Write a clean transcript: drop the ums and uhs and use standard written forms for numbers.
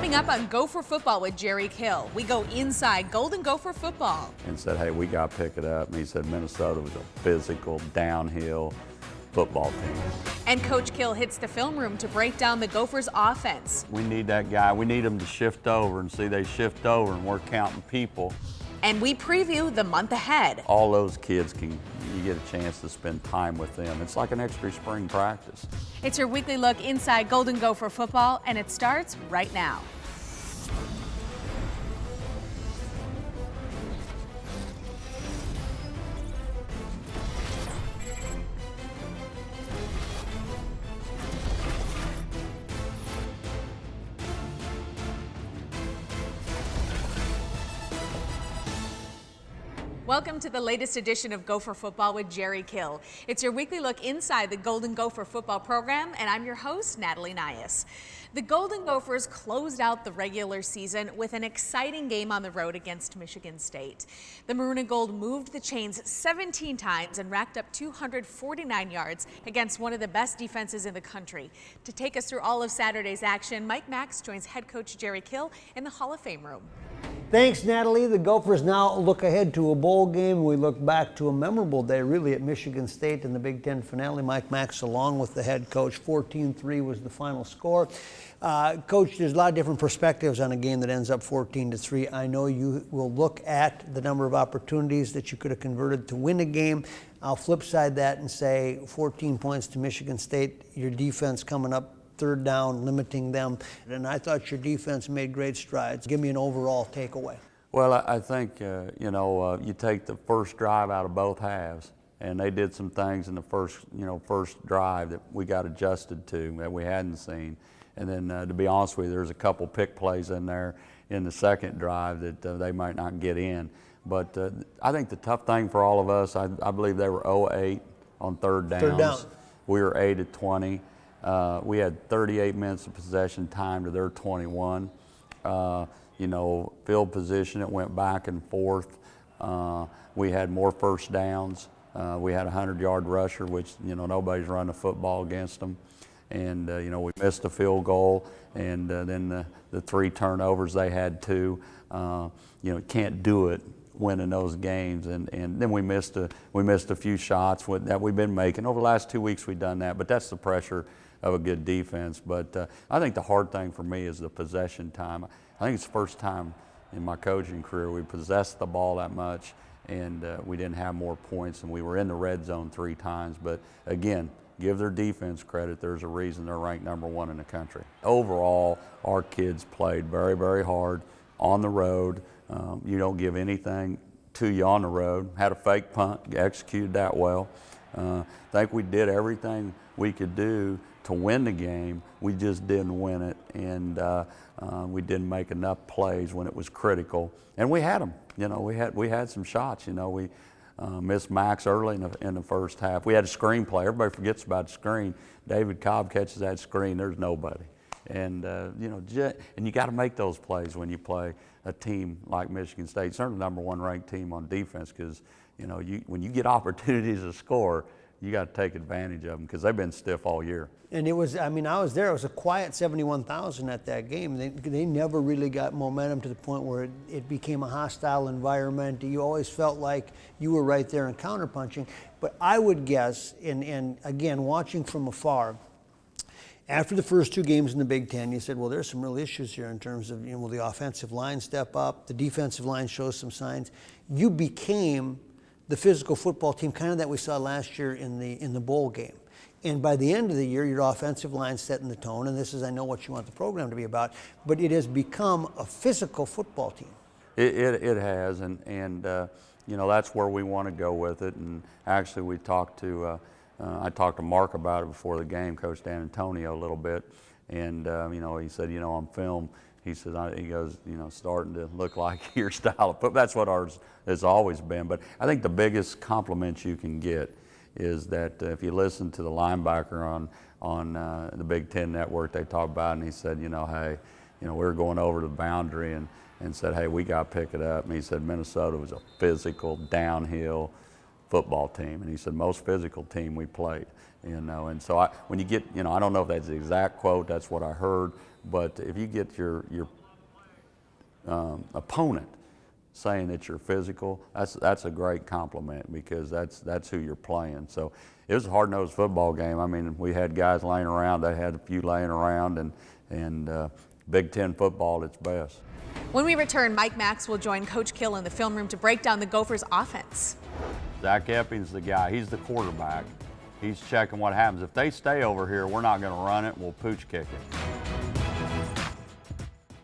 Coming up on Gopher Football with Jerry Kill, we go inside Golden Gopher Football. And said, hey, we got to pick it up. And he said Minnesota was a physical, downhill football team. And Coach Kill hits the film room to break down the Gophers' offense. We need that guy. We need him to shift over and see they shift over and we're counting people. And we preview the month ahead. All those kids you get a chance to spend time with them. It's like an extra spring practice. It's your weekly look inside Golden Gopher Football, and it starts right now. Welcome to the latest edition of Gopher Football with Jerry Kill. It's your weekly look inside the Golden Gopher Football program, and I'm your host, Natalie Nias. The Golden Gophers closed out the regular season with an exciting game on the road against Michigan State. The Maroon and Gold moved the chains 17 times and racked up 249 yards against one of the best defenses in the country. To take us through all of Saturday's action, Mike Max joins head coach Jerry Kill in the Hall of Fame room. Thanks, Natalie. The Gophers now look ahead to a bowl game. We look back to a memorable day, really, at Michigan State in the Big Ten finale. Mike Max, along with the head coach, 14-3 was the final score. Coach, there's a lot of different perspectives on a game that ends up 14-3. I know you will look at the number of opportunities that you could have converted to win a game. I'll flip side that and say 14 points to Michigan State, your defense coming up third down, limiting them. And I thought your defense made great strides. Give me an overall takeaway. Well, I think, you take the first drive out of both halves, and they did some things in the first drive that we got adjusted to that we hadn't seen. And then, to be honest with you, there's a couple pick plays in there in the second drive that they might not get in. But I think the tough thing for all of us, I believe they were 0-8 on third downs. Third down. We were 8-20. We had 38 minutes of possession time to their 21. Field position, it went back and forth. We had more first downs. We had a 100-yard rusher, which, nobody's run the football against them. And, we missed a field goal. And then the 3 turnovers, they had 2. Can't do it winning those games. And then we missed a few shots that we've been making. Over the last 2 weeks, we've done that. But that's the pressure of a good defense. But I think the hard thing for me is the possession time. I think it's the first time in my coaching career we possessed the ball that much, and we didn't have more points, and we were in the red zone 3 times. But again, give their defense credit. There's a reason they're ranked #1 in the country. Overall, our kids played very, very hard on the road. You don't give anything to you on the road. Had a fake punt, executed that well. I think we did everything we could do to win the game. We just didn't win it, and we didn't make enough plays when it was critical. And we had them. We had some shots. We missed Max early in the first half. We had a screen play. Everybody forgets about the screen. David Cobb catches that screen. There's nobody. And and you got to make those plays when you play a team like Michigan State. Certainly the #1 ranked team on defense, because when you get opportunities to score, you got to take advantage of them, because they've been stiff all year. And it was, I was there, it was a quiet 71,000 at that game. They never really got momentum to the point where it became a hostile environment. You always felt like you were right there and counterpunching. But I would guess, and again, watching from afar, after the first 2 games in the Big Ten, you said, well, there's some real issues here in terms of, will the offensive line step up? The defensive line shows some signs. You became the physical football team kind of that we saw last year in the bowl game. And by the end of the year, your offensive line setting the tone, and this is, I know, what you want the program to be about, but it has become a physical football team. It has, and that's where we want to go with it. And actually, I talked to Mark about it before the game, Coach Dan Antonio, a little bit, and he said, on film, he says, he goes, starting to look like your style of football. That's what ours has always been. But I think the biggest compliment you can get is that if you listen to the linebacker on the Big Ten Network, they talk about it, and he said, hey, we were going over the boundary and said, hey, we got to pick it up. And he said Minnesota was a physical, downhill football team. And he said most physical team we played. you know. And so when you get, you know, I don't know if that's the exact quote, that's what I heard, but if you get your opponent saying that you're physical, that's a great compliment, because that's who you're playing. So it was a hard-nosed football game. I mean, we had guys laying around, they had a few laying around, and Big Ten football at its best. When we return, Mike Max will join Coach Kill in the film room to break down the Gophers' offense. Zach Epping's the guy. He's the quarterback. He's checking what happens. If they stay over here, we're not going to run it. We'll pooch kick it.